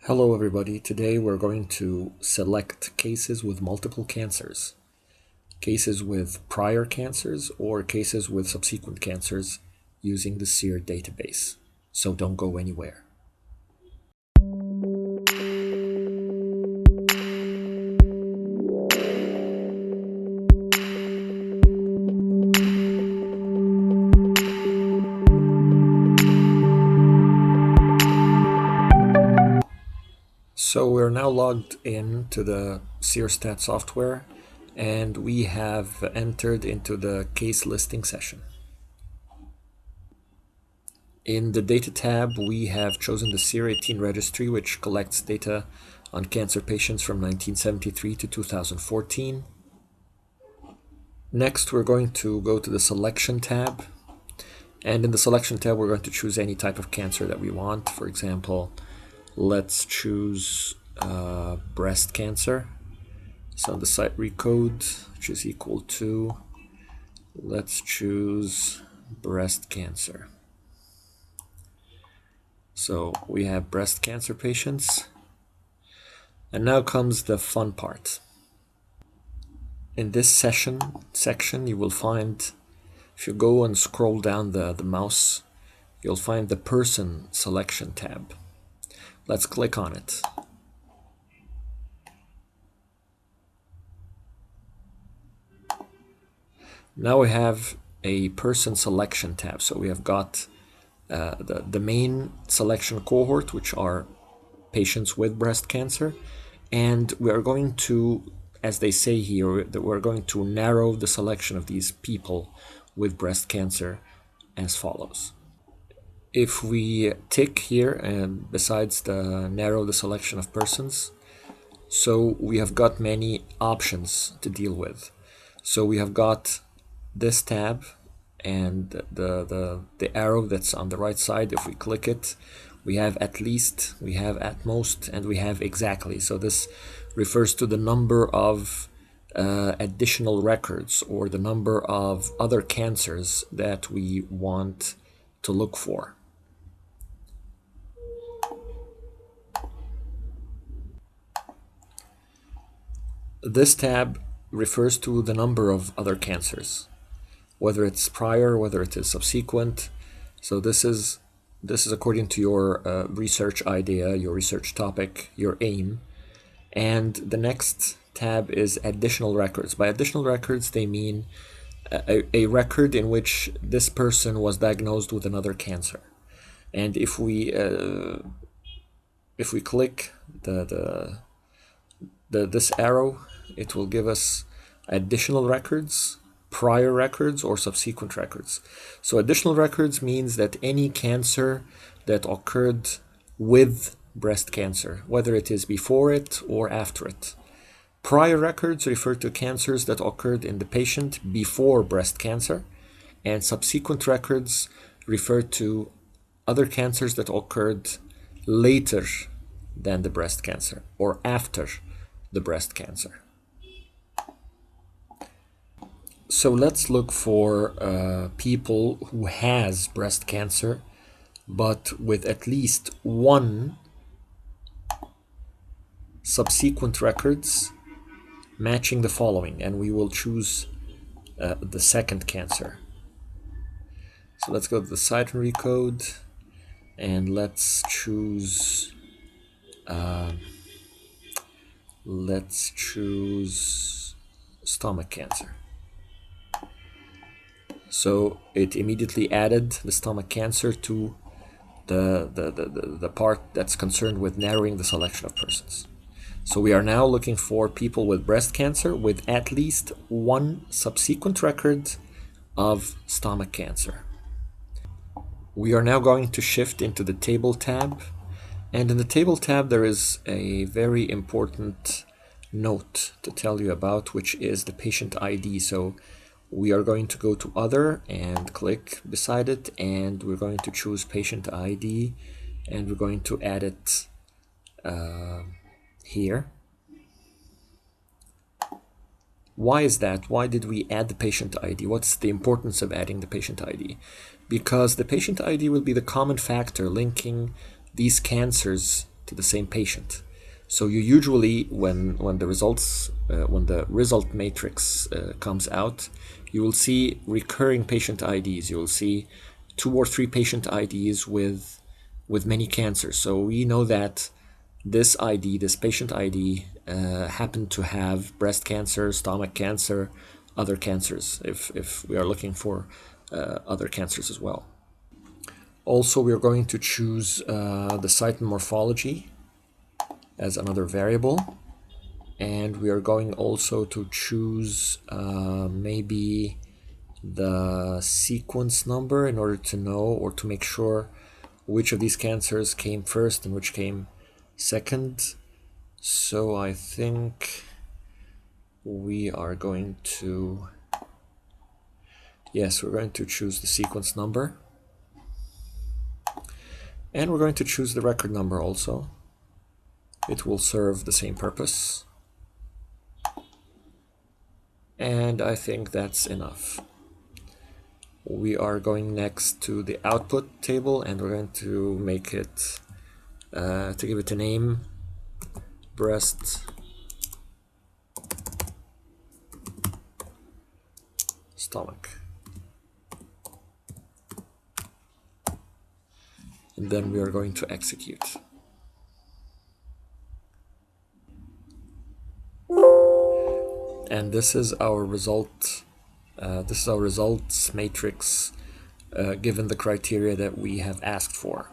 Hello everybody, today we're going to select cases with multiple cancers, cases with prior cancers or cases with subsequent cancers using the SEER database. So don't go anywhere. So we're now logged in to the SEERstat software and we have entered into the case listing session. In the data tab, we have chosen the SEER 18 registry, which collects data on cancer patients from 1973 to 2014. Next, we're going to go to the selection tab. And in the selection tab, we're going to choose any type of cancer that we want. For example, let's choose breast cancer. So the site recode, which is equal to, let's choose breast cancer. So we have breast cancer patients. And now comes the fun part. In this section, you will find, if you go and scroll down the mouse, you'll find the person selection tab. Let's click on it. Now we have a person selection tab. So we have got the main selection cohort, which are patients with breast cancer. And we are going to, as they say here, that we're going to narrow the selection of these people with breast cancer as follows. If we tick here and besides the narrow the selection of persons, so we have got many options to deal with. So we have got this tab and the arrow that's on the right side. If we click it, we have at least, we have at most, and we have exactly. So this refers to the number of additional records or the number of other cancers that we want to look for. This tab refers to the number of other cancers, whether it's prior, whether it is subsequent. So this is according to your research idea, your research topic, your aim. And the next tab is additional records. By additional records, they mean a record in which this person was diagnosed with another cancer. And if we click this arrow, it will give us additional records, prior records, or subsequent records. So additional records means that any cancer that occurred with breast cancer, whether it is before it or after it. Prior records refer to cancers that occurred in the patient before breast cancer, and subsequent records refer to other cancers that occurred later than the breast cancer or after the breast cancer. So let's look for people who has breast cancer, but with at least one subsequent records matching the following, and we will choose the second cancer. So let's go to the site and recode, and let's choose stomach cancer. So it immediately added the stomach cancer to the part that's concerned with narrowing the selection of persons. So we are now looking for people with breast cancer with at least one subsequent record of stomach cancer. We are now going to shift into the table tab. And in the table tab, there is a very important note to tell you about, which is the patient ID. So we are going to go to Other and click beside it, and we're going to choose Patient ID, and we're going to add it here. Why is that? Why did we add the patient ID? What's the importance of adding the patient ID? Because the patient ID will be the common factor linking these cancers to the same patient. So you usually, when the result matrix comes out, you will see recurring patient IDs. You will see 2 or 3 patient IDs with many cancers. So we know that this ID, this patient ID, happened to have breast cancer, stomach cancer, other cancers, if we are looking for other cancers as well. Also, we are going to choose the site morphology as another variable. And we are going also to choose maybe the sequence number in order to know or to make sure which of these cancers came first and which came second. So I think we are going to, yes, we're going to choose the sequence number. And we're going to choose the record number also. It will serve the same purpose. And I think that's enough. We are going next to the output table, and we're going to make it, to give it a name, breast stomach. And then we are going to execute. And this is our result. This is our results matrix given the criteria that we have asked for.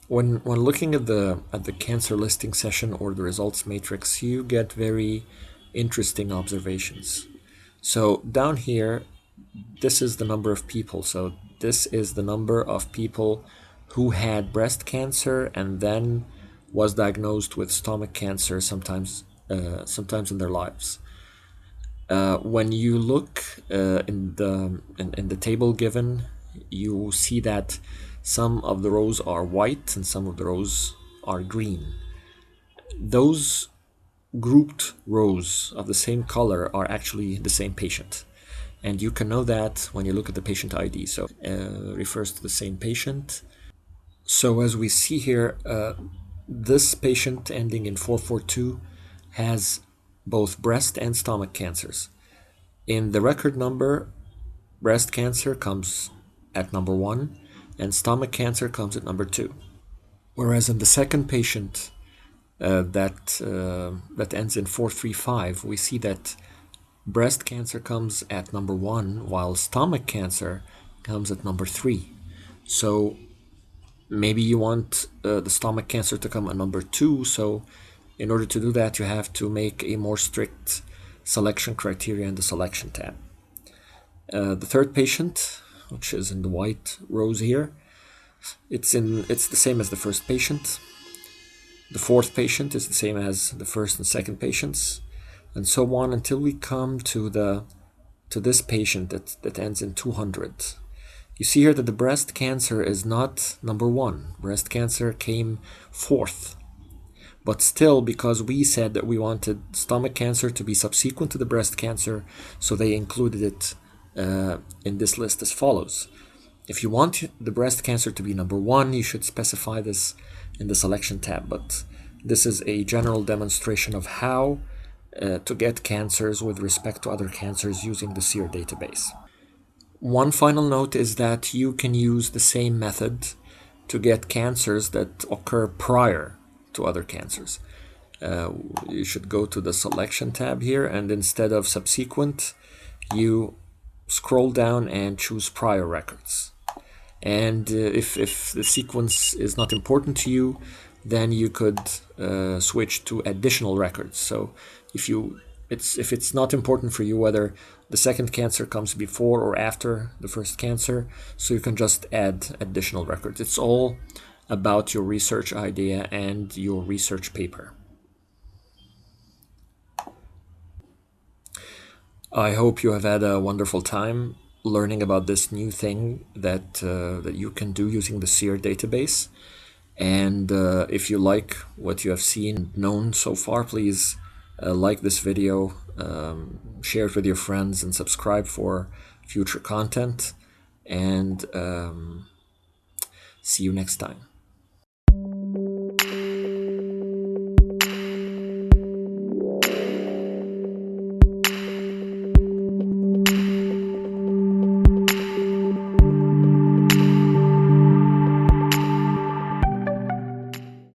When looking at the cancer listing session or the results matrix, you get very interesting observations. So down here, this is the number of people. So this is the number of people who had breast cancer and then was diagnosed with stomach cancer sometimes in their lives. When you look in the table given, you see that some of the rows are white and some of the rows are green. Those grouped rows of the same color are actually the same patient. And you can know that when you look at the patient ID. So refers to the same patient. So as we see here, this patient ending in 442 has both breast and stomach cancers. In the record number, breast cancer comes at number 1 and stomach cancer comes at number 2. Whereas in the second patient that ends in 435, we see that breast cancer comes at number 1 while stomach cancer comes at number 3. So maybe you want the stomach cancer to come at number 2. So in order to do that, you have to make a more strict selection criteria in the selection tab. The third patient, which is in the white rows here, it's the same as the first patient. The fourth patient is the same as the first and second patients, and so on until we come to this patient that ends in 200. You see here that the breast cancer is not number 1. Breast cancer came 4th. But still, because we said that we wanted stomach cancer to be subsequent to the breast cancer, so they included it in this list as follows. If you want the breast cancer to be number 1, you should specify this in the selection tab. But this is a general demonstration of how to get cancers with respect to other cancers using the SEER database. One final note is that you can use the same method to get cancers that occur prior to other cancers. You should go to the selection tab here, and instead of subsequent, you scroll down and choose prior records. And if the sequence is not important to you, then you could switch to additional records. So if it's not important for you whether the second cancer comes before or after the first cancer, so you can just add additional records. It's all about your research idea and your research paper. I hope you have had a wonderful time learning about this new thing that you can do using the SEER database. And if you like what you have seen and known so far, please like this video, share it with your friends, and subscribe for future content. And see you next time.